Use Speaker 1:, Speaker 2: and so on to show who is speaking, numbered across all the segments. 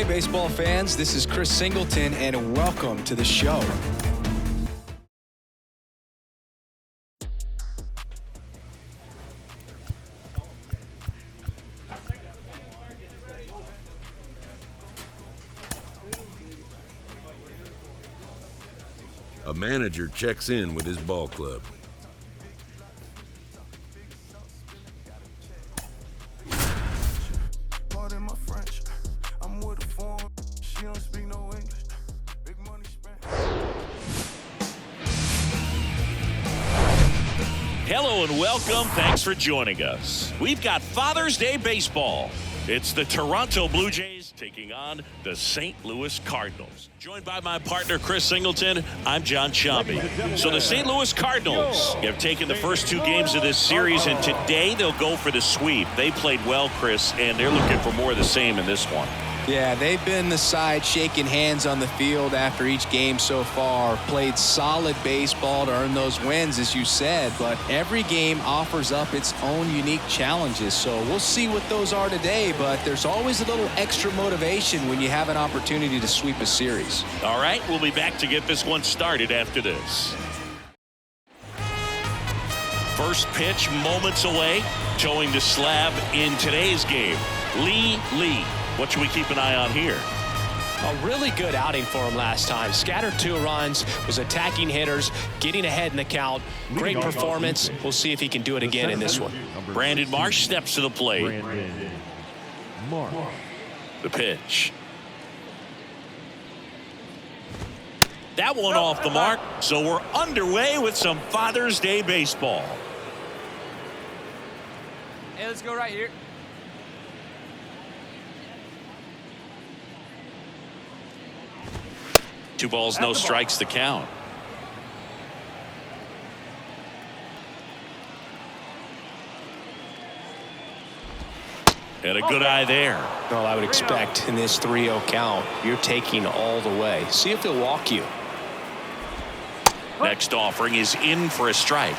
Speaker 1: baseball fans. This is Chris Singleton, and welcome to the show.
Speaker 2: A manager checks in with his ball club.
Speaker 3: Hello and welcome. Thanks for joining us. We've got Father's Day baseball. It's the Toronto Blue Jays taking on the St. Louis Cardinals. Joined by my partner, Chris Singleton, I'm John Shambi. So the St. Louis Cardinals have taken the first two games of this series, and today they'll go for the sweep. They played well, Chris, and they're looking for more of the same in this one.
Speaker 1: Yeah, they've been the side shaking hands on the field after each game so far. Played solid baseball to earn those wins, as you said, but every game offers up its own unique challenges. So we'll see what those are today, but there's always a little extra motivation when you have an opportunity to sweep a series.
Speaker 3: All right, we'll be back to get this one started after this. First pitch moments away, towing the slab in today's game. Lee. What should we keep an eye on here?
Speaker 4: A really good outing for him last time. Scattered 2 runs, was attacking hitters, getting ahead in the count. Great performance. We'll see if he can do it again in this one.
Speaker 3: Brandon Marsh steps to the plate. The pitch. That one off the mark. So we're underway with some Father's Day baseball.
Speaker 5: Hey, let's go right here.
Speaker 3: Two balls, no strikes, the count. And a good eye there.
Speaker 4: Well, I would expect in this 3-0 count, you're taking all the way. See if he'll walk you.
Speaker 3: Next offering is in for a strike.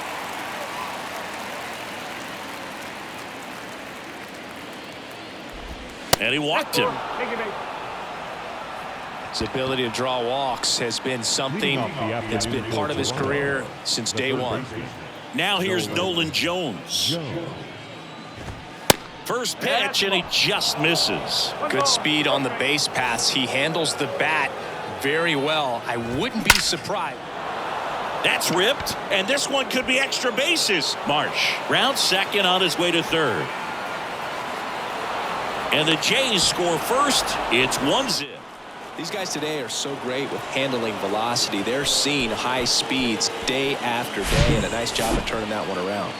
Speaker 3: And he walked him.
Speaker 4: His ability to draw walks has been something that's been part of his career since day one.
Speaker 3: Now here's Nolan Jones. First pitch, and he just misses.
Speaker 4: Good speed on the base paths. He handles the bat very well. I wouldn't be surprised.
Speaker 3: That's ripped, and this one could be extra bases. Marsh rounds second on his way to third. And the Jays score first. It's 1-0.
Speaker 1: These guys today are so great with handling velocity. They're seeing high speeds day after day, and a nice job of turning that one around.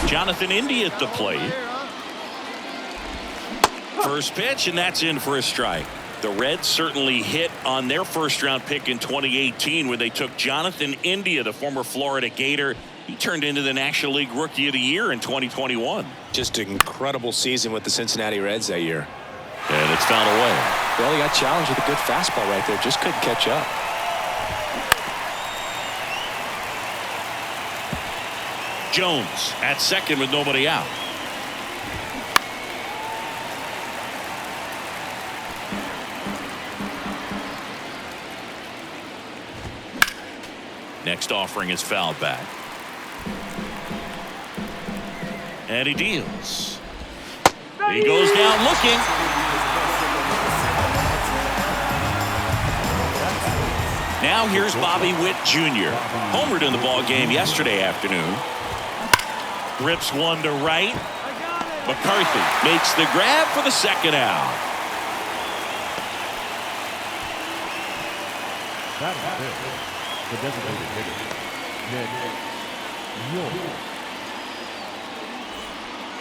Speaker 3: Jonathan India at the plate. First pitch, and that's in for a strike. The Reds certainly hit on their first-round pick in 2018 when they took Jonathan India, the former Florida Gator. He turned into the National League Rookie of the Year in 2021.
Speaker 4: Just an incredible season with the Cincinnati Reds that year.
Speaker 3: And it's fouled away.
Speaker 1: Well, he got challenged with a good fastball right there. Just couldn't catch up.
Speaker 3: Jones at second with nobody out. Next offering is fouled back. And he deals. He goes down looking. Now here's Bobby Witt Jr. Homered in the ball game yesterday afternoon. Rips one to right. McCarthy makes the grab for the second out.
Speaker 6: That is it. The designated hitter,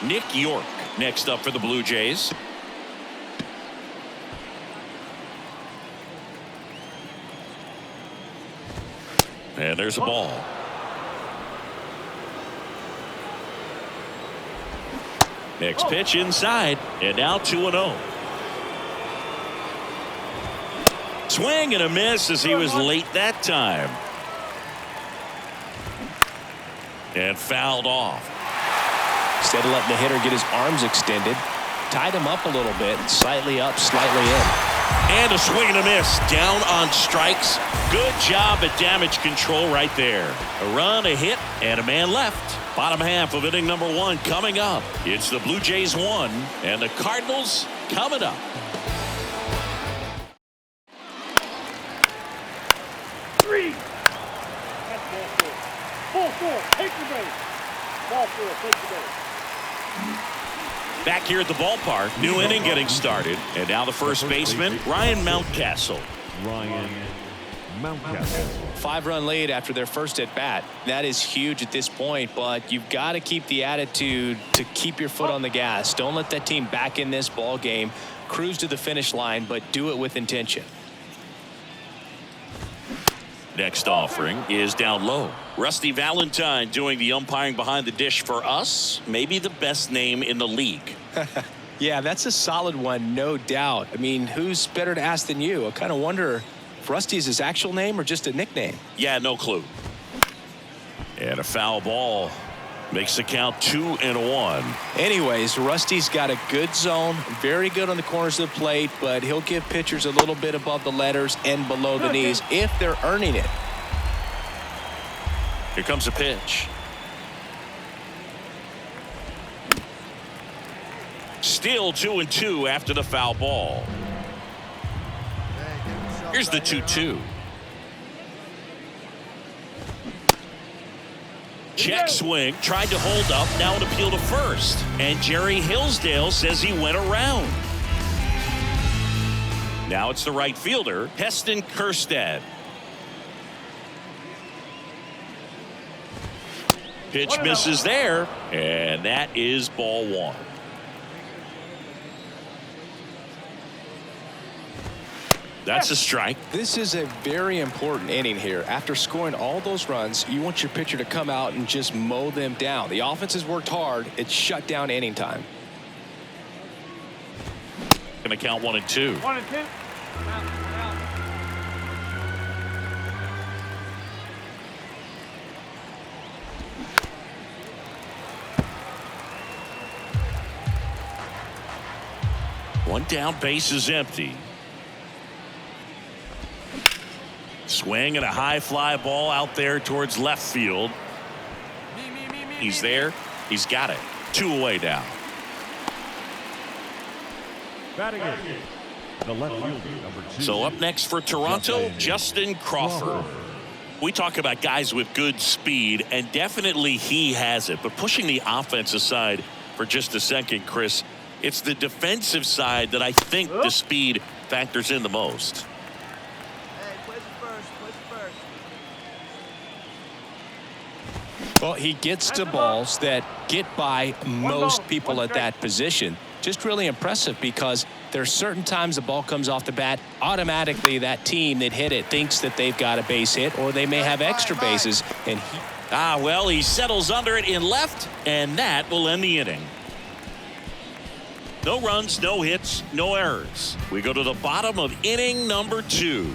Speaker 3: Nick York next up for the Blue Jays. And there's a ball. Next pitch inside, and now 2-0. Swing and a miss as he was late that time. And fouled off.
Speaker 4: Instead of letting the hitter get his arms extended, tied him up a little bit, slightly up, slightly in.
Speaker 3: And a swing and a miss. Down on strikes. Good job at damage control right there. A run, a hit, and a man left. Bottom half of inning number 1 coming up. It's the Blue Jays 1 and the Cardinals coming up. Back here at the ballpark, new inning getting started, and now the first baseman, Ryan Mountcastle.
Speaker 6: Ryan Mountcastle.
Speaker 4: 5-run lead after their first at bat. That is huge at this point, but you've got to keep the attitude to keep your foot on the gas. Don't let that team back in this ball game. Cruise to the finish line, but do it with intention.
Speaker 3: Next offering is down low. Rusty Valentine doing the umpiring behind the dish for us. Maybe the best name in the league.
Speaker 4: Yeah, that's a solid one, no doubt. I mean, who's better to ask than you? I kind of wonder if Rusty is his actual name or just a nickname.
Speaker 3: Yeah, no clue. And a foul ball makes the count 2-1.
Speaker 4: Anyways, Rusty's got a good zone, very good on the corners of the plate, but he'll give pitchers a little bit above the letters and below the knees if they're earning it.
Speaker 3: Here comes a pitch. Still 2-2 after the foul ball. Here's the 2-2. Check swing, tried to hold up, now an appeal to first. And Jerry Hillsdale says he went around. Now it's the right fielder, Heston Kjerstad. Pitch misses there, and that is ball 1. That's a strike.
Speaker 4: This is a very important inning here. After scoring all those runs, you want your pitcher to come out and just mow them down. The offense has worked hard. It's shut down inning time.
Speaker 3: Going to count 1 and 2.
Speaker 5: 1 and 2.
Speaker 3: One down, base is empty. Swing and a high fly ball out there towards left field. He's there. He's got it. 2 away now.
Speaker 6: Batting in, the left fielder, number 2.
Speaker 3: So up next for Toronto, Justin Crawford. We talk about guys with good speed, and definitely he has it. But pushing the offense aside for just a second, Chris, it's the defensive side that I think the speed factors in the most.
Speaker 4: Well, he gets to balls that get by most people at that position. Just really impressive because there's certain times the ball comes off the bat, automatically that team that hit it thinks that they've got a base hit or they may have extra bases. And
Speaker 3: well, he settles under it in left, and that will end the inning. No runs, no hits, no errors. We go to the bottom of inning number 2.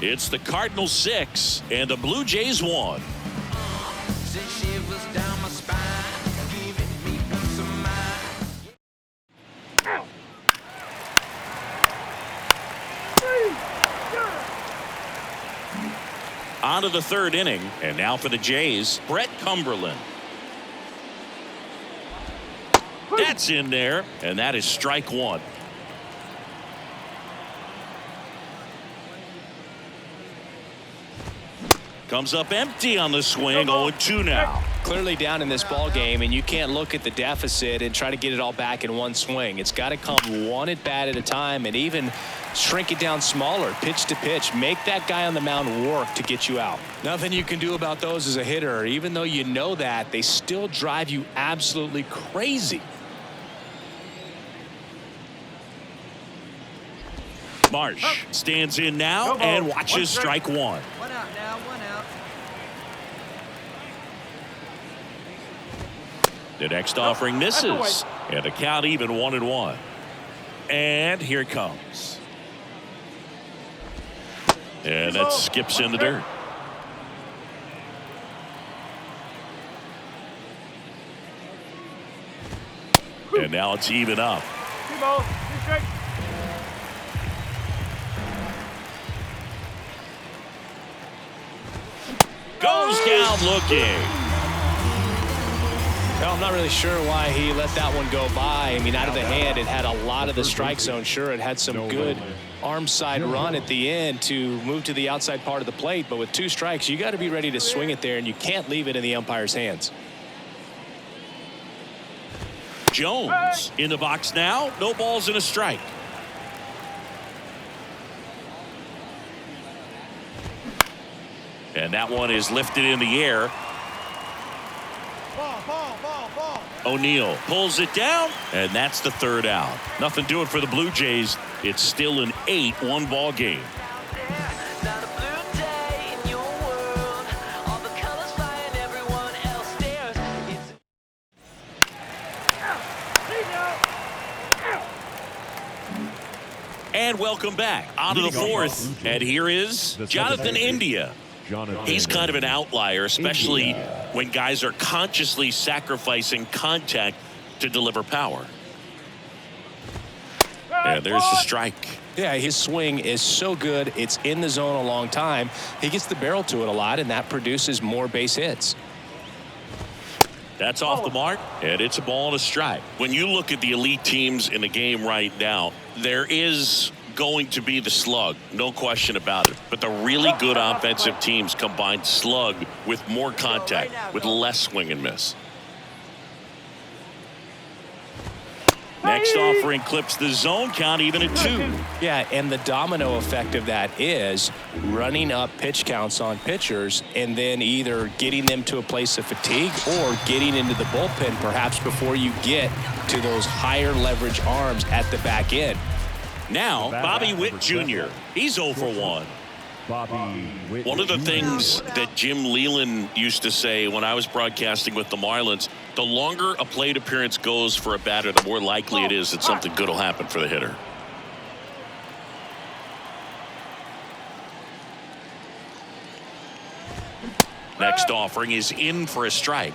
Speaker 3: It's the Cardinals 6 and the Blue Jays 1. On to the 3rd inning, and now for the Jays, Brett Cumberland. That's in there, and that is strike 1. Comes up empty on the swing, 0-2 now.
Speaker 4: Clearly down in this ball game, and you can't look at the deficit and try to get it all back in one swing. It's got to come one at bat at a time, and even shrink it down smaller, pitch to pitch. Make that guy on the mound work to get you out. Nothing you can do about those as a hitter. Even though you know that, they still drive you absolutely crazy.
Speaker 3: Marsh stands in now and watches strike 1.
Speaker 5: 1 out now, 1 out.
Speaker 3: The next offering misses, and the count even 1-1. And here it comes. And that skips in the dirt. And now it's even up.
Speaker 6: 2 balls, 2 strikes.
Speaker 3: Goes down looking.
Speaker 4: Well, I'm not really sure why he let that one go by. I mean, out of the hand, it had a lot of the strike zone. Sure, it had some good arm side run at the end to move to the outside part of the plate. But with 2 strikes, you got to be ready to swing it there, and you can't leave it in the umpire's hands.
Speaker 3: Jones in the box now. No balls and a strike. And that one is lifted in the air. O'Neill pulls it down, and that's the 3rd out. Nothing doing for the Blue Jays. It's still an 8-1 ball game. And welcome back out of the 4th. And here is Jonathan India. He's kind of an outlier, especially when guys are consciously sacrificing contact to deliver power. And there's the strike.
Speaker 4: Yeah, his swing is so good. It's in the zone a long time. He gets the barrel to it a lot, and that produces more base hits.
Speaker 3: That's off the mark, and it's a ball and a strike. When you look at the elite teams in the game right now, there is going to be the slug, no question about it. But the really good offensive teams combine slug with more contact, with less swing and miss. Next offering clips the zone count even at 2.
Speaker 4: Yeah, and the domino effect of that is running up pitch counts on pitchers and then either getting them to a place of fatigue or getting into the bullpen perhaps before you get to those higher leverage arms at the back end.
Speaker 3: Now, Bobby Witt Jr. He's 0 for 1. One of the things that Jim Leland used to say when I was broadcasting with the Marlins, the longer a plate appearance goes for a batter, the more likely it is that something good will happen for the hitter. Next offering is in for a strike.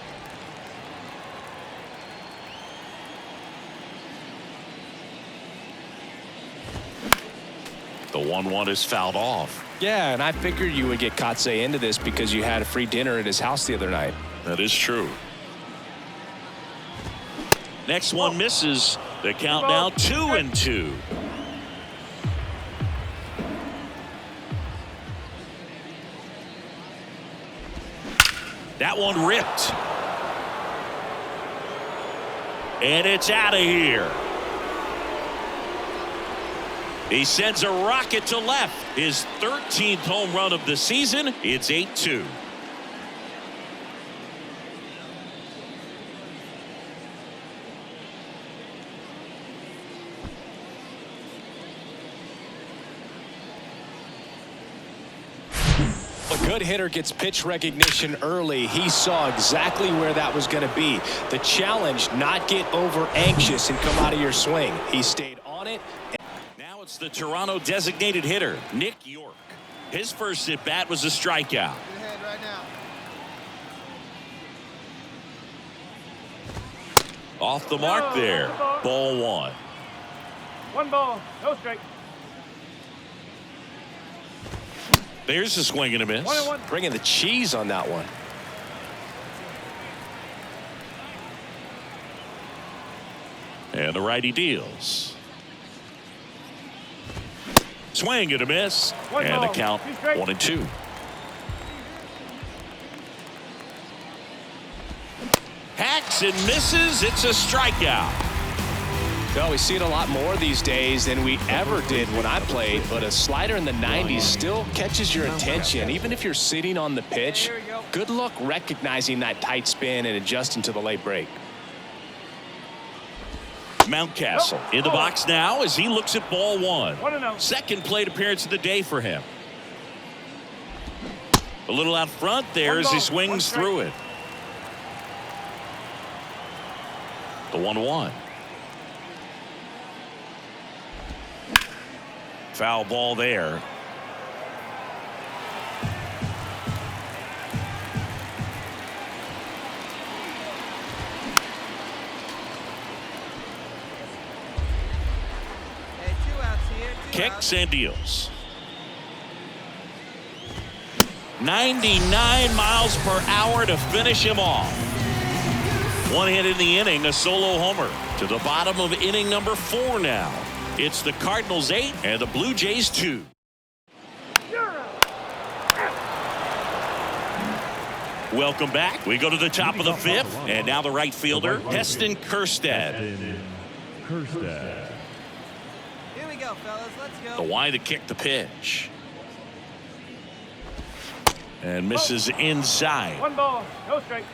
Speaker 3: The 1-1 is fouled off.
Speaker 4: Yeah, and I figured you would get Kotsay into this because you had a free dinner at his house the other night.
Speaker 3: That is true. Next one misses. The count now 2-2. That one ripped. And it's out of here. He sends a rocket to left. His 13th home run of the season. It's 8-2.
Speaker 4: A good hitter gets pitch recognition early. He saw exactly where that was going to be. The challenge, not get over anxious and come out of your swing. He stayed on it.
Speaker 3: Now it's the Toronto designated hitter, Nick York. His first at bat was a strikeout. Off the mark there. Ball 1.
Speaker 6: 1 ball, no strike.
Speaker 3: There's a swing and a miss.
Speaker 6: 1-1.
Speaker 4: Bringing the cheese on that one.
Speaker 3: And the righty deals. Swing and a miss. And the count 1-2. Hacks and misses. It's a strikeout.
Speaker 4: No, we see it a lot more these days than we ever did when I played, but a slider in the 90s still catches your attention. Even if you're sitting on the pitch, good luck recognizing that tight spin and adjusting to the late break.
Speaker 3: Mountcastle in the box now as he looks at ball 1.
Speaker 6: 1-0.
Speaker 3: Second plate appearance of the day for him. A little out front there as he swings through it. The 1-1. Foul ball there. kicks and deals. 99 miles per hour to finish him off. One hit in the inning, a solo homer. To the bottom of inning number 4 now. It's the Cardinals 8 and the Blue Jays 2. Welcome back. We go to the top of the 5th, and now the right fielder, Heston Kjerstad.
Speaker 5: Here we go, fellas. Let's go.
Speaker 3: The wide to kick the pitch. And misses inside.
Speaker 6: 1 ball, no strike.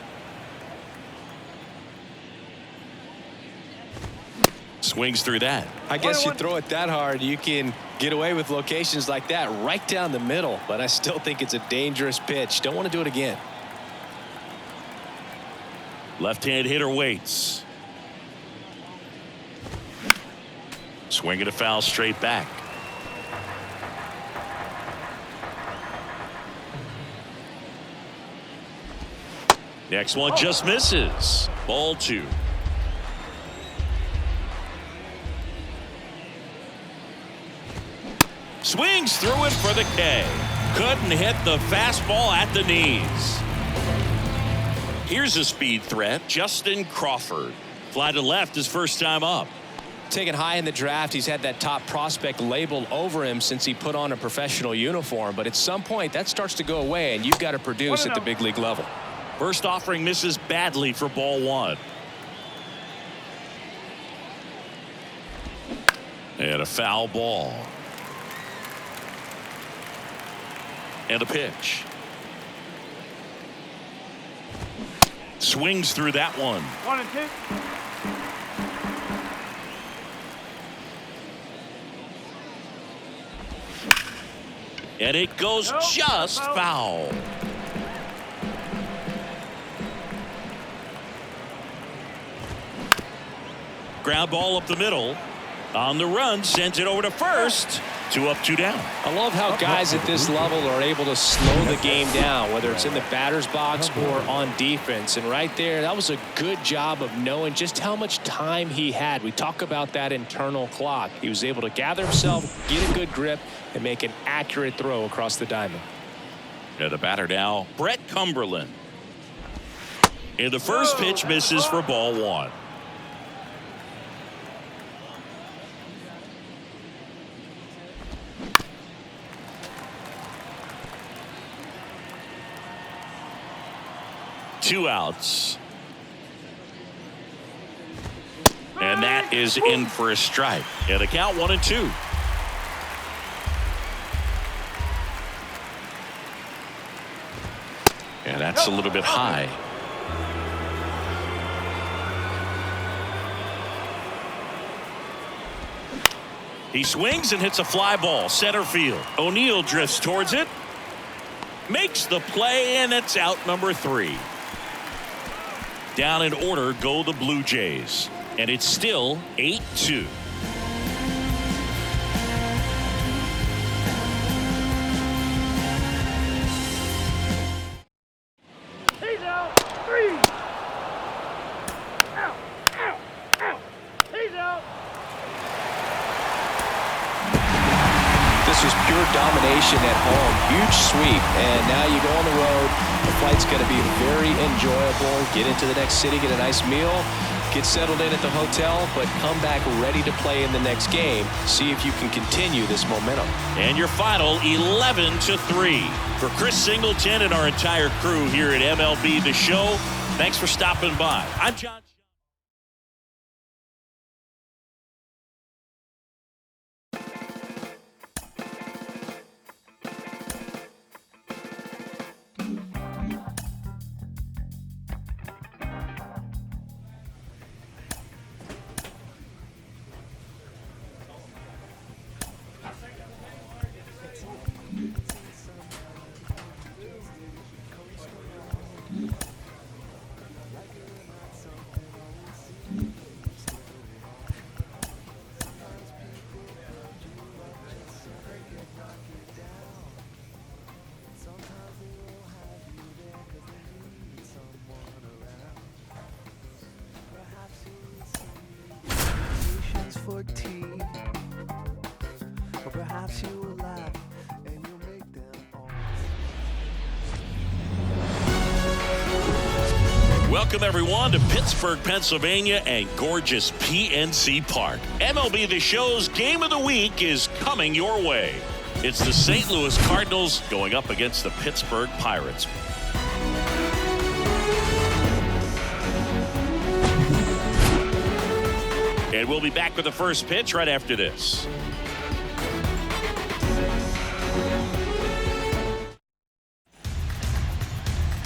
Speaker 3: Swings through that.
Speaker 4: I guess you throw it that hard, you can get away with locations like that right down the middle. But I still think it's a dangerous pitch. Don't want to do it again.
Speaker 3: Left-hand hitter waits. Swinging a foul straight back. Next one just misses. Ball 2. Swings through it for the K. Couldn't hit the fastball at the knees. Here's a speed threat, Justin Crawford. Fly to left his first time up.
Speaker 4: Taken high in the draft, he's had that top prospect labeled over him since he put on a professional uniform. But at some point, that starts to go away, and you've got to produce at the big league level.
Speaker 3: First offering misses badly for ball 1. And a foul ball. And a pitch. Swings through that one.
Speaker 6: 1 and 2.
Speaker 3: And it goes just foul. Ground ball up the middle. On the run, sends it over to first. 2 up, 2 down.
Speaker 4: I love how guys at this level are able to slow the game down, whether it's in the batter's box or on defense. And right there, that was a good job of knowing just how much time he had. We talk about that internal clock. He was able to gather himself, get a good grip, and make an accurate throw across the diamond.
Speaker 3: And the batter now, Brett Cumberland. And the first pitch misses for ball 1. Two outs. And that is in for a strike. And a count 1 and 2. And that's a little bit high. He swings and hits a fly ball center field. O'Neill drifts towards it. Makes the play, and it's out number 3. Down in order go the Blue Jays. And it's still 8-2.
Speaker 6: He's out. 3. Out. Out. Out. He's out.
Speaker 4: This was pure domination at home. Huge sweep. And now you go on the road. The flight's going to be very enjoyable. Get into the next city, get a nice meal, get settled in at the hotel, but come back ready to play in the next game. See if you can continue this momentum.
Speaker 3: And your final 11-3. For Chris Singleton and our entire crew here at MLB The Show, thanks for stopping by. I'm John. Welcome, everyone, to Pittsburgh, Pennsylvania and gorgeous PNC Park. MLB The Show's Game of the Week is coming your way. It's the St. Louis Cardinals going up against the Pittsburgh Pirates. And we'll be back with the first pitch right after this.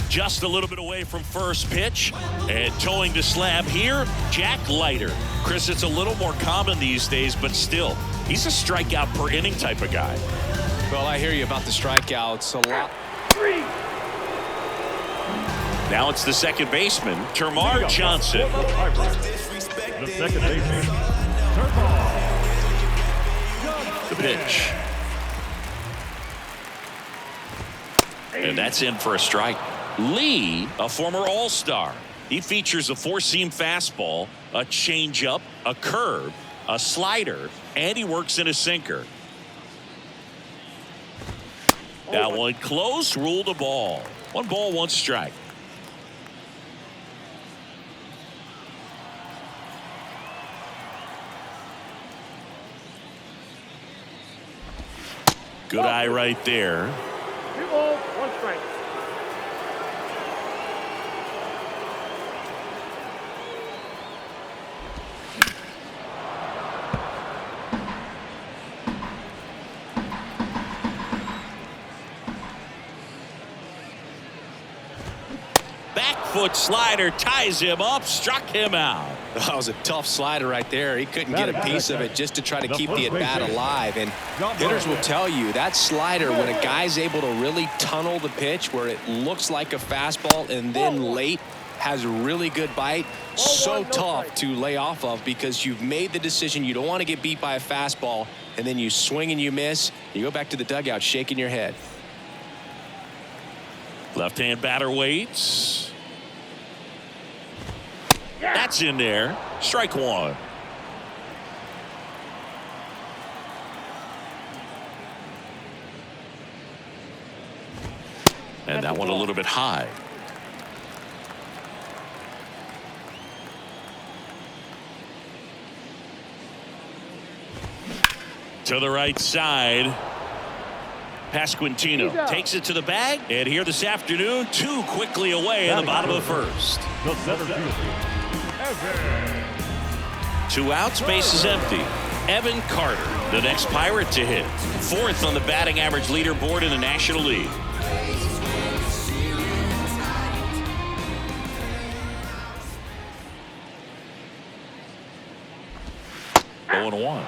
Speaker 3: Just a little bit away from first pitch, and towing the slab here, Jack Leiter. Chris, it's a little more common these days, but still, he's a strikeout per inning type of guy.
Speaker 4: Well, I hear you about the strikeouts a lot.
Speaker 3: Now it's the second baseman, Termarr Johnson.
Speaker 6: The second baseman, Termarr.
Speaker 3: The pitch. And that's in for a strike. Lee, a former All-Star. He features a four-seam fastball, a changeup, a curve, a slider, and he works in a sinker. That one close, ruled a ball. 1 ball, 1 strike. Good eye right there.
Speaker 6: 2 balls, 1 strike.
Speaker 3: Back foot slider ties him up, struck him out.
Speaker 4: That was a tough slider right there. He couldn't get a piece of it just to try to keep the at-bat alive. And hitters will tell you that slider, when a guy's able to really tunnel the pitch where it looks like a fastball and then late has a really good bite, so tough to lay off of because you've made the decision you don't want to get beat by a fastball, and then you swing and you miss. You go back to the dugout shaking your head.
Speaker 3: Left-hand batter waits. That's in there. Strike 1. And that one a little bit high. To the right side. Pasquantino takes it to the bag, and here this afternoon, 2 quickly away in the bottom of the first.
Speaker 6: The center fielder,
Speaker 3: 2 outs, base is empty. Evan Carter, the next Pirate to hit, 4th on the batting average leaderboard in the National League. Oh, 0-1.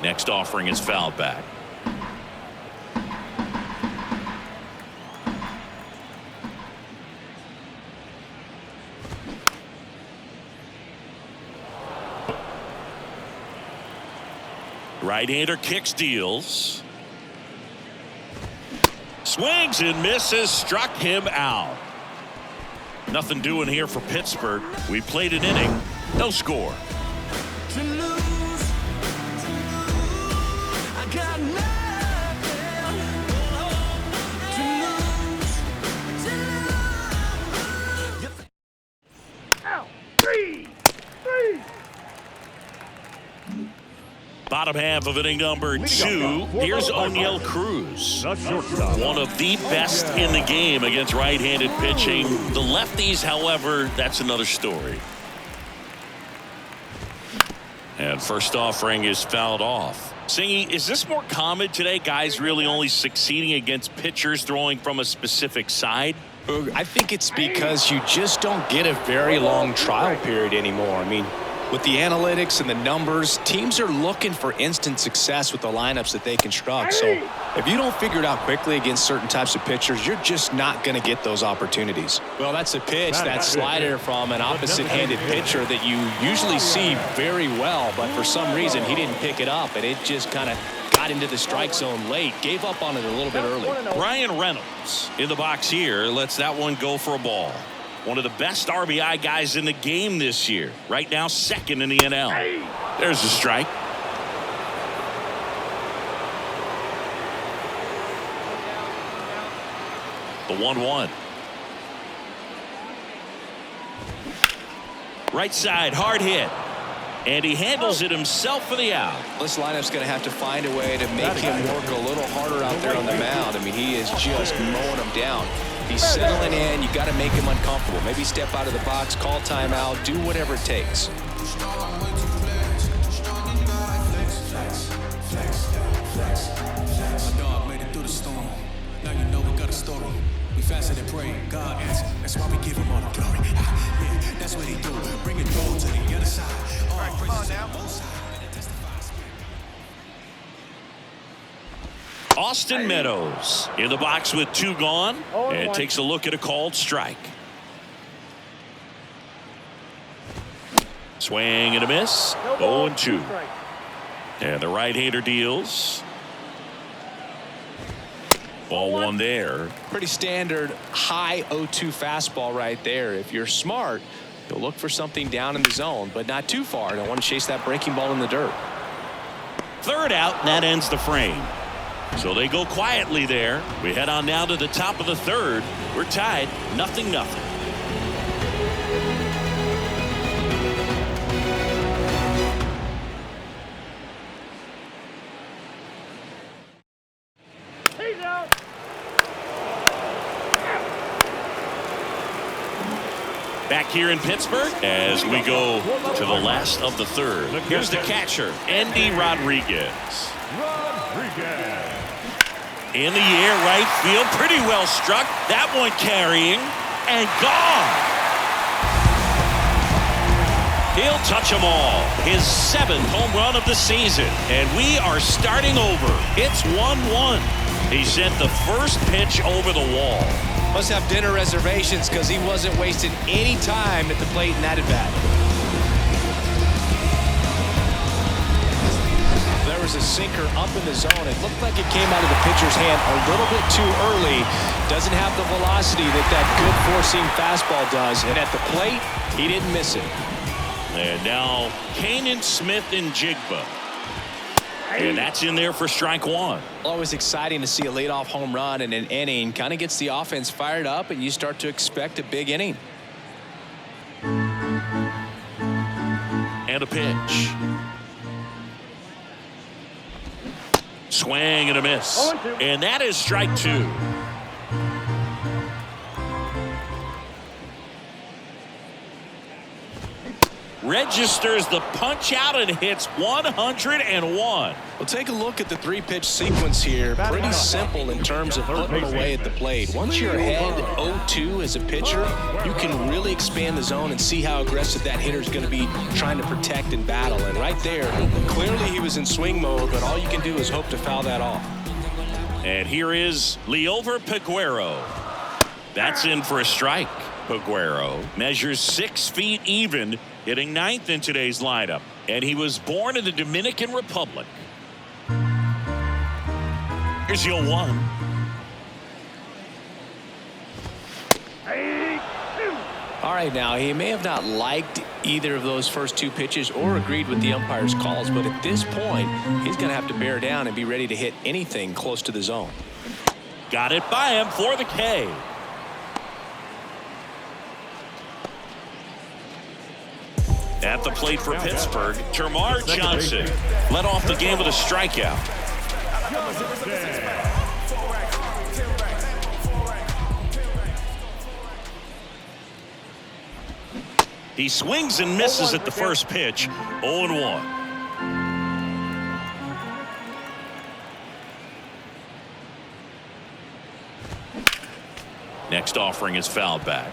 Speaker 3: Next offering is fouled back. Right-hander kicks, deals. Swings and misses, struck him out. Nothing doing here for Pittsburgh. We played an inning, no score. Bottom half of inning number 2. Here's O'Neill Cruz.
Speaker 6: the shortstop.
Speaker 3: One of the best in the game against right-handed pitching. The lefties, however, that's another story. And first offering is fouled off. Singy, is this more common today? Guys really only succeeding against pitchers throwing from a specific side?
Speaker 4: I think it's because you just don't get a very long trial period anymore. I mean, With the analytics and the numbers, teams are looking for instant success with the lineups that they construct. So if you don't figure it out quickly against certain types of pitchers, you're just not going to get those opportunities. Well, that's a pitch, that slider from an opposite-handed pitcher that you usually see very well, but for some reason he didn't pick it up, and it just kind of got into the strike zone late, gave up on it a little bit early.
Speaker 3: Ryan Reynolds in the box here lets that one go for a ball. One of the best RBI guys in the game this year. Right now, second in the NL. There's the strike. The 1-1. Right side, hard hit. And he handles it himself for the out.
Speaker 4: This lineup's going to have to find a way to make him work a little harder out there on the mound. I mean, he is just mowing them down. He's settling in. You got to make him uncomfortable. Maybe step out of the box, call timeout, do whatever it takes.
Speaker 7: Faster than pray, God answer. That's why we give him all the glory. Yeah, that's what he do. Bring it home to the other side. All right, come on now.
Speaker 3: Austin Meadows in the box with 2 gone, and takes a look at a called strike. Swing and a miss. 0-2. And the right-hander deals. Ball 1 there.
Speaker 4: Pretty standard high 0-2 fastball right there. If you're smart, you'll look for something down in the zone, but not too far. Don't want to chase that breaking ball in the dirt.
Speaker 3: Third out, and that ends the frame. So they go quietly there. We head on now to the top of the third. We're tied 0-0. Back here in Pittsburgh as we go to the last of the third. Here's the catcher, Andy Rodriguez. In the air, right field, pretty well struck. That one carrying and gone. He'll touch them all. His 7th home run of the season, and we are starting over. It's 1-1. He sent the first pitch over the wall.
Speaker 4: Must have dinner reservations because he wasn't wasting any time at the plate in that at-bat. There was a sinker up in the zone. It looked like it came out of the pitcher's hand a little bit too early. Doesn't have the velocity that good four-seam fastball does. And at the plate, he didn't miss it.
Speaker 3: And now Kanan Smith and Jigba. And that's in there for strike 1.
Speaker 4: Always exciting to see a leadoff home run in an inning. Kind of gets the offense fired up, and you start to expect a big inning.
Speaker 3: And a pitch. Swing and a miss. And that is strike 2. Registers the punch out and hits 101.
Speaker 4: Well, take a look at the 3-pitch sequence here. Pretty simple in terms of putting them away at the plate. Once you're ahead 0-2 as a pitcher, you can really expand the zone and see how aggressive that hitter is going to be trying to protect and battle. And right there, clearly he was in swing mode, but all you can do is hope to foul that off.
Speaker 3: And here is Liover Peguero. That's in for a strike. Peguero measures 6 feet even, hitting 9th in today's lineup, and he was born in the Dominican Republic. Here's your 1.
Speaker 4: All right, now he may have not liked either of those first 2 pitches or agreed with the umpire's calls, but at this point he's going to have to bear down and be ready to hit anything close to the zone.
Speaker 3: Got it by him for the K. At the plate for Pittsburgh, Termarr Johnson led off the game with a strikeout. He swings and misses at the first pitch. 0-1. Next offering is fouled back.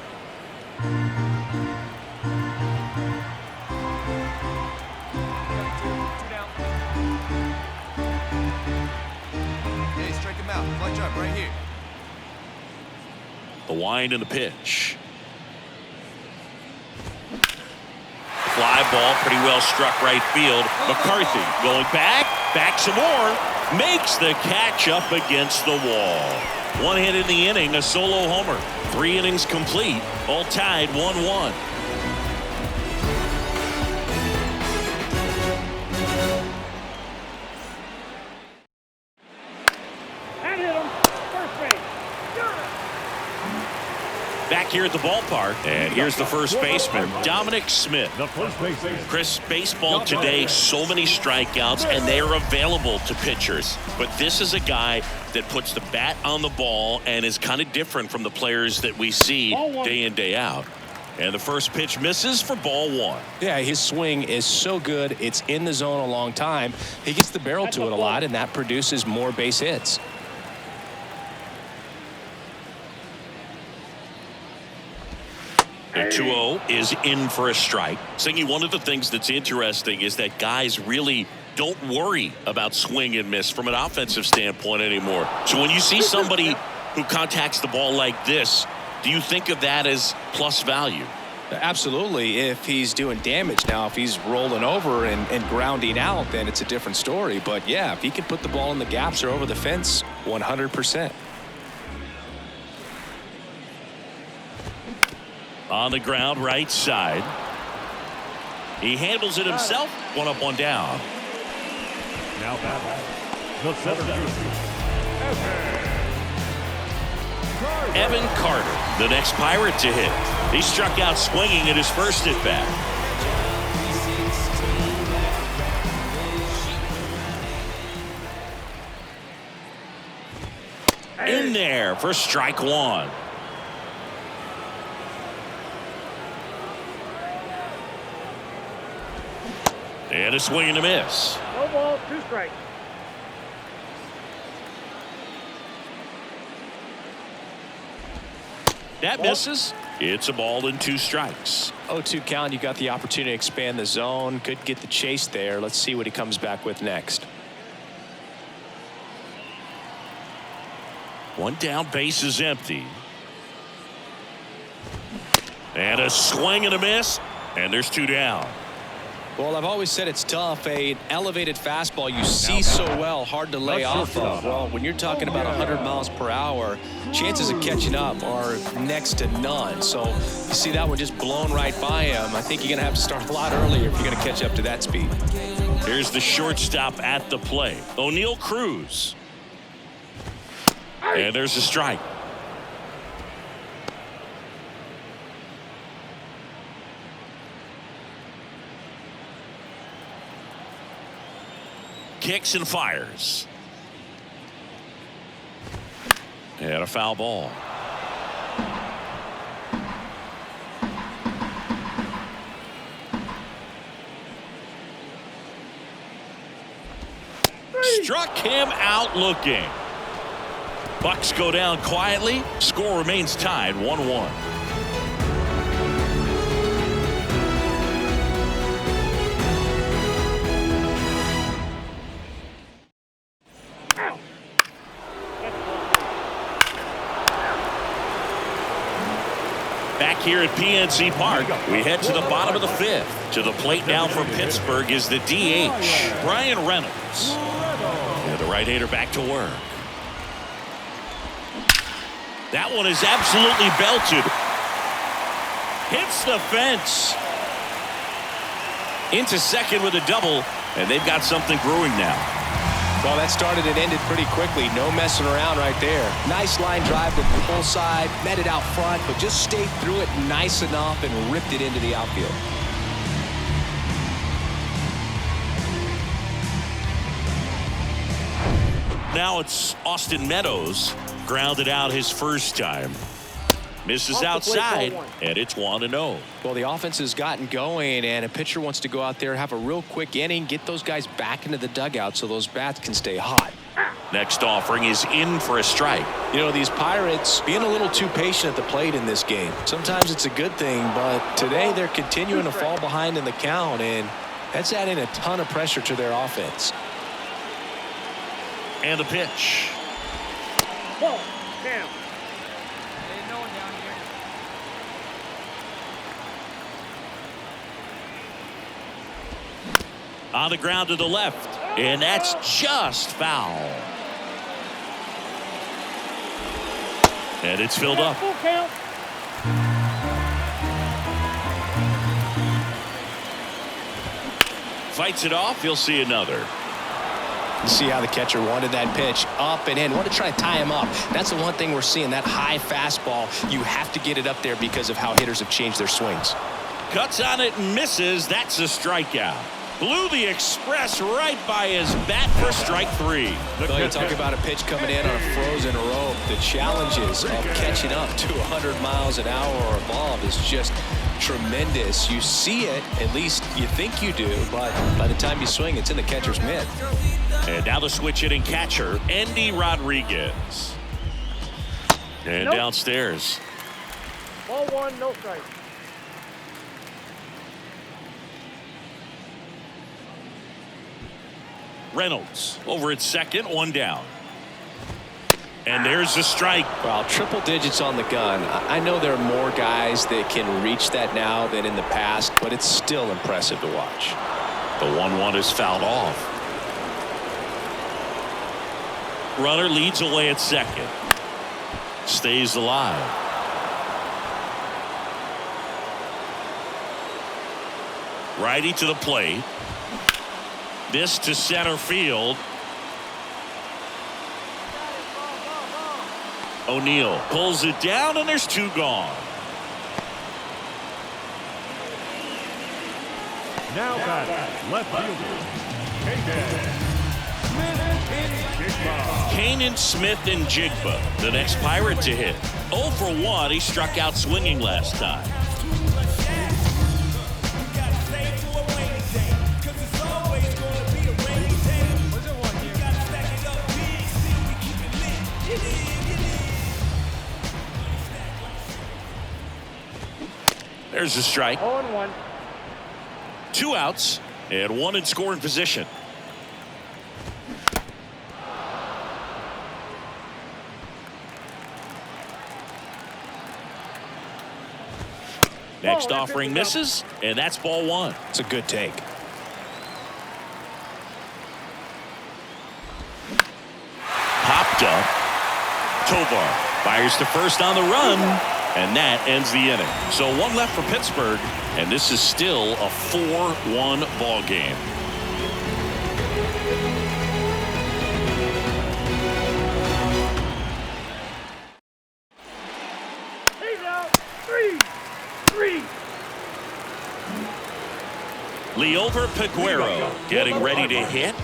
Speaker 5: out. Clutch up right here.
Speaker 3: The wind and the pitch. Fly ball pretty well struck right field. McCarthy going back some more. Makes the catch up against the wall. One hit in the inning, a solo homer. 3 innings complete, all tied 1-1. Back here at the ballpark, and here's the first baseman, Dominic Smith.
Speaker 6: The first baseman.
Speaker 3: Chris, baseball today, so many strikeouts, and they are available to pitchers. But this is a guy that puts the bat on the ball and is kind of different from the players that we see day in, day out. And the first pitch misses for ball 1.
Speaker 4: Yeah, his swing is so good. It's in the zone a long time. He gets the barrel to it a lot, and that produces more base hits.
Speaker 3: And 2-0 is in for a strike. Singy, one of the things that's interesting is that guys really don't worry about swing and miss from an offensive standpoint anymore. So when you see somebody who contacts the ball like this, do you think of that as plus value?
Speaker 4: Absolutely, if he's doing damage. Now, if he's rolling over and grounding out, then it's a different story. But, yeah, if he can put the ball in the gaps or over the fence, 100%.
Speaker 3: On the ground, right side. He handles it himself. 1 up, 1 down.
Speaker 6: Now batting. The center fielder.
Speaker 3: Evan Carter, the next Pirate to hit. He struck out swinging at his first at bat. In there for strike 1. And a swing and a miss.
Speaker 6: No ball, 2 strikes.
Speaker 3: That misses. It's a ball and 2 strikes.
Speaker 4: 0-2 count. You got the opportunity to expand the zone. Could get the chase there. Let's see what he comes back with next.
Speaker 3: 1 down, base is empty. And a swing and a miss. And there's 2 down.
Speaker 4: Well, I've always said it's tough. An elevated fastball you see so well, hard to lay off of. Well, when you're talking about 100 miles per hour, chances of catching up are next to none. So you see that one just blown right by him. I think you're going to have to start a lot earlier if you're going to catch up to that speed.
Speaker 3: Here's the shortstop at the plate, O'Neal Cruz. And there's a strike. Kicks and fires. And a foul ball. Struck him out looking. Bucks go down quietly. Score remains tied 1-1. Back here at PNC Park, we head to the bottom of the 5th. To the plate now for Pittsburgh is the DH, Brian Reynolds. And the right-hander back to work. That one is absolutely belted. Hits the fence. Into second with a double, and they've got something brewing now.
Speaker 4: Well, that started and ended pretty quickly. No messing around right there. Nice line drive to the full side, met it out front, but just stayed through it nice enough and ripped it into the outfield.
Speaker 3: Now it's Austin Meadows, grounded out his first time. Misses outside, and it's 1-0.
Speaker 4: Well, the offense has gotten going, and a pitcher wants to go out there, have a real quick inning, get those guys back into the dugout so those bats can stay hot.
Speaker 3: Next offering is in for a strike.
Speaker 4: You know, these Pirates being a little too patient at the plate in this game. Sometimes it's a good thing, but today they're continuing to fall behind in the count, and that's adding a ton of pressure to their offense.
Speaker 3: And the pitch.
Speaker 6: Ball. Count.
Speaker 5: Ain't no one down here.
Speaker 3: On the ground to the left, and that's just foul. And it's filled up.
Speaker 6: Full count.
Speaker 3: Fights it off. He'll see another.
Speaker 4: You see how the catcher wanted that pitch up and in. Want to try to tie him up. That's the one thing we're seeing. That high fastball, you have to get it up there because of how hitters have changed their swings.
Speaker 3: Cuts on it and misses. That's a strikeout. Blew the express right by his bat for strike 3.
Speaker 4: Well, you talk about a pitch coming in on a frozen rope. The challenges of catching up to 100 miles an hour or above is just tremendous. You see it, at least you think you do, but by the time you swing, it's in the catcher's mitt.
Speaker 3: And now the switch hitting catcher, Andy Rodriguez. And downstairs.
Speaker 6: Ball 1, no strike.
Speaker 3: Reynolds over at second, 1 down. And there's the strike.
Speaker 4: Well, triple digits on the gun. I know there are more guys that can reach that now than in the past, but it's still impressive to watch.
Speaker 3: The 1-1 is fouled off. Runner leads away at second. Stays alive. Righty to the plate. This to center field. O'Neill pulls it down, and there's 2 gone.
Speaker 6: Now batting, left fielder.
Speaker 3: Kanan Smith and Jigba, the next Pirate to hit. 0 for 1. He struck out swinging last time. There's a strike.
Speaker 6: 0-1.
Speaker 3: 2 outs and 1 in scoring position. Next offering misses, and that's ball 1.
Speaker 4: It's a good take.
Speaker 3: Popped up. Tovar fires to first on the run, and that ends the inning. So 1 left for Pittsburgh, and this is still a 4-1 ball game.
Speaker 6: He's out. 3.
Speaker 3: Leover Peguero getting ready to hit.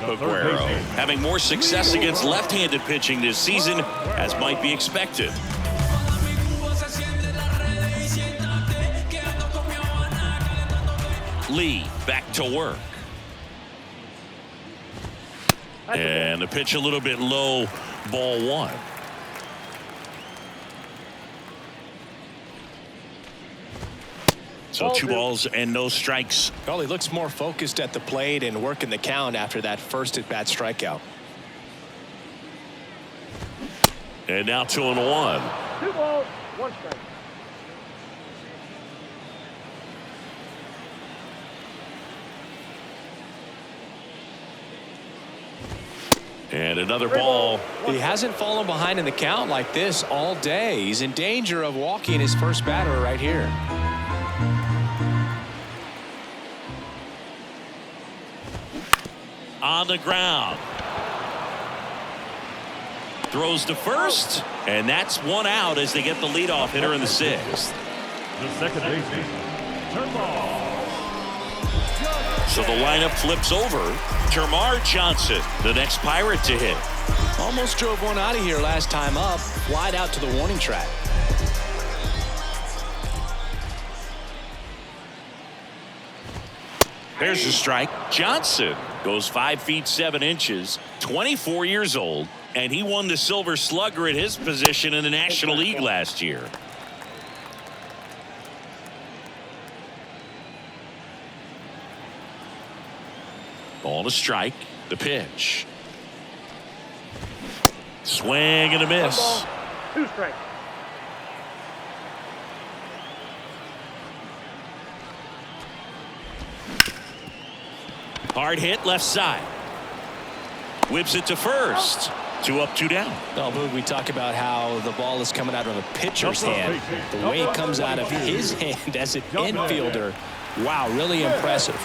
Speaker 3: Peguero having more success against left-handed pitching this season, as might be expected. Lee back to work. And the pitch a little bit low, ball 1. So 2 balls and no strikes.
Speaker 4: Well, he looks more focused at the plate and working the count after that first at-bat strikeout.
Speaker 3: And now 2-1.
Speaker 6: 2 balls, 1 strike.
Speaker 3: And another ball.
Speaker 4: He hasn't fallen behind in the count like this all day. He's in danger of walking his first batter right here.
Speaker 3: On the ground. Throws to first, and that's 1 out as they get the leadoff hitter in the 6th.
Speaker 6: The second baseman, Turnbull.
Speaker 3: So the lineup flips over. Termarr Johnson, the next Pirate to hit.
Speaker 4: Almost drove one out of here last time up. Wide out to the warning track.
Speaker 3: There's a strike. Johnson goes 5 feet 7 inches, 24 years old, and he won the Silver Slugger at his position in the National League last year. Ball to strike. The pitch. Swing and a miss.
Speaker 6: 2 strikes.
Speaker 3: Hard hit left side. Whips it to first. 2 up, 2 down.
Speaker 4: Well, Boog, we talk about how the ball is coming out of a pitcher's hand. The way it comes out of his hand as an infielder, wow, really impressive.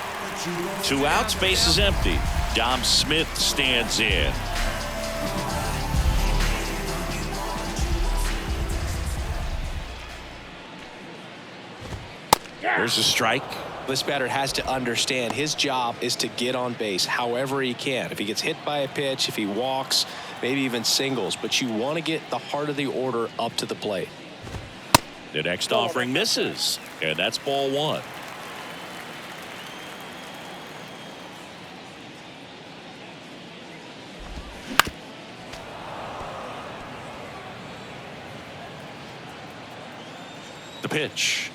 Speaker 3: 2 outs, base is empty. Dom Smith stands in. There's a strike.
Speaker 4: This batter has to understand his job is to get on base however he can. If he gets hit by a pitch, if he walks, maybe even singles, but you want to get the heart of the order up to the plate.
Speaker 3: The next offering misses, and that's ball 1. The pitch.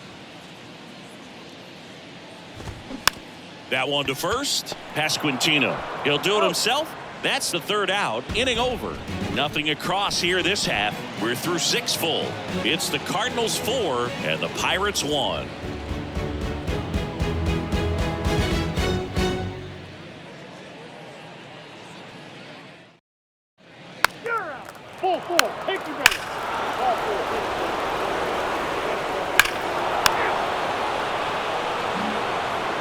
Speaker 3: That one to first. Pasquantino. He'll do it himself. That's the 3rd out. Inning over. Nothing across here this half. We're through 6 full. It's the Cardinals 4 and the Pirates 1.
Speaker 6: Full 4. Take your break. Ball 4.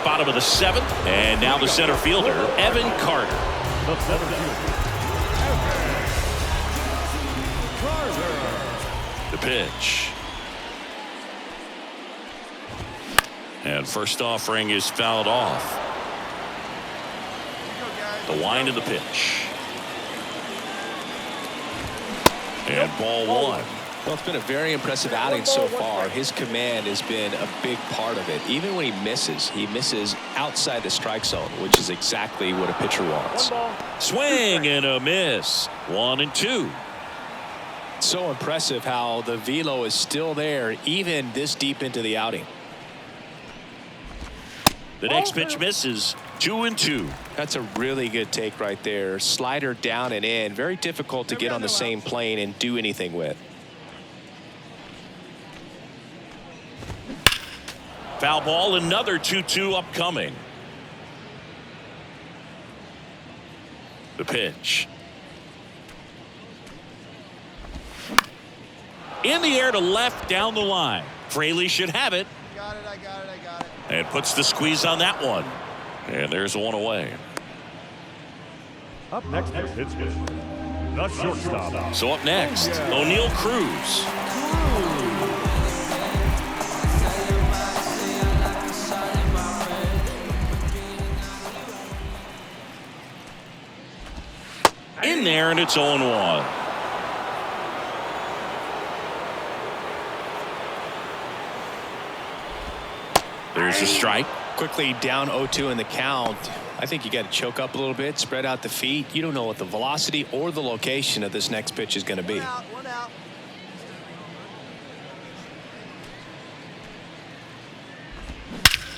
Speaker 3: Bottom of the 7th, and now the center fielder, Evan Carter.
Speaker 6: The center fielder.
Speaker 3: The pitch. And first offering is fouled off. The wind of the pitch. And ball 1.
Speaker 4: Well, it's been a very impressive outing so far. His command has been a big part of it. Even when he misses outside the strike zone, which is exactly what a pitcher wants.
Speaker 3: Swing and a miss. 1 and 2.
Speaker 4: So impressive how the velo is still there even this deep into the outing.
Speaker 3: The next pitch misses. 2 and 2.
Speaker 4: That's a really good take right there. Slider down and in. Very difficult to get on the same plane and do anything with.
Speaker 3: Foul ball, another 2-2 upcoming. The pitch. In the air to left down the line. Fraley should have it.
Speaker 8: I got it.
Speaker 3: And puts the squeeze on that one. And there's 1 away.
Speaker 6: Up next is Pittsburgh. The shortstop.
Speaker 3: So up next, O'Neal Cruz. In there, and it's 0-1. There's a strike.
Speaker 4: Quickly down 0-2 in the count. I think you got to choke up a little bit, spread out the feet. You don't know what the velocity or the location of this next pitch is going to be.
Speaker 8: One out.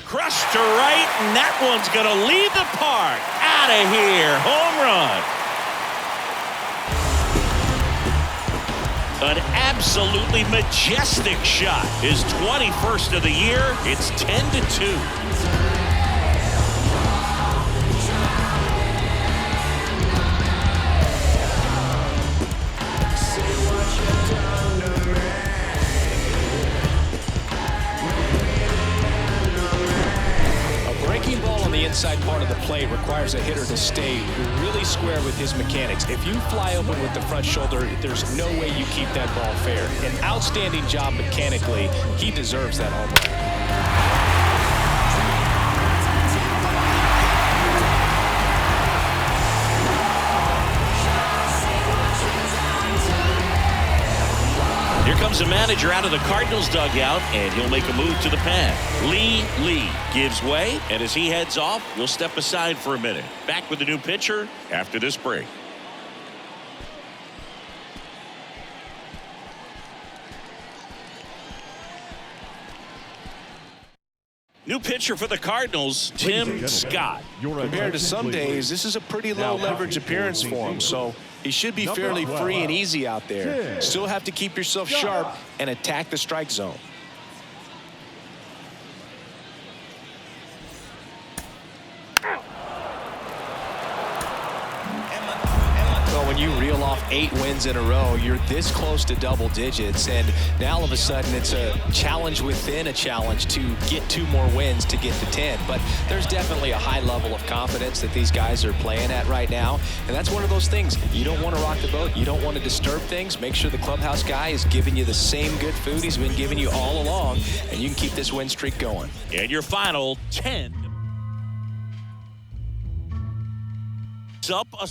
Speaker 3: Crushed to right, and that one's going to leave the park. Out of here. Home run. An absolutely majestic shot. His 21st of the year. It's 10-2.
Speaker 4: Inside part of the play requires a hitter to stay really square with his mechanics. If you fly open with the front shoulder, there's no way you keep that ball fair. An outstanding job mechanically. He deserves that home run.
Speaker 3: Here comes the manager out of the Cardinals dugout, and he'll make a move to the pad. Lee gives way, and as he heads off, we'll step aside for a minute. Back with the new pitcher after this break. New pitcher for the Cardinals, Tim Scott.
Speaker 4: Compared to some days, this is a pretty low leverage appearance for him, so he should be fairly free and easy out there. Still have to keep yourself sharp and attack the strike zone. When you reel off 8 wins in a row, you're this close to double digits, and now all of a sudden it's a challenge within a challenge to get 2 more wins to get to 10. But there's definitely a high level of confidence that these guys are playing at right now, and that's one of those things. You don't want to rock the boat. You don't want to disturb things. Make sure the clubhouse guy is giving you the same good food he's been giving you all along, and you can keep this win streak going.
Speaker 3: And your final 10. Up a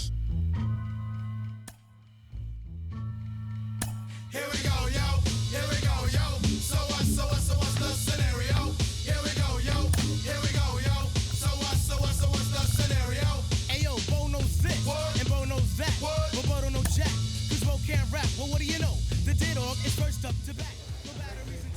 Speaker 7: Here we go, yo. Here we go, yo. So what's the scenario? Here we go, yo. Here we go, yo. So what's the scenario? Hey, yo, Bo knows this, and Bo knows that. But Bo don't know jack, 'cause Bo can't rap. Well, what do you know? The D-Dog is first up to bat. No batteries and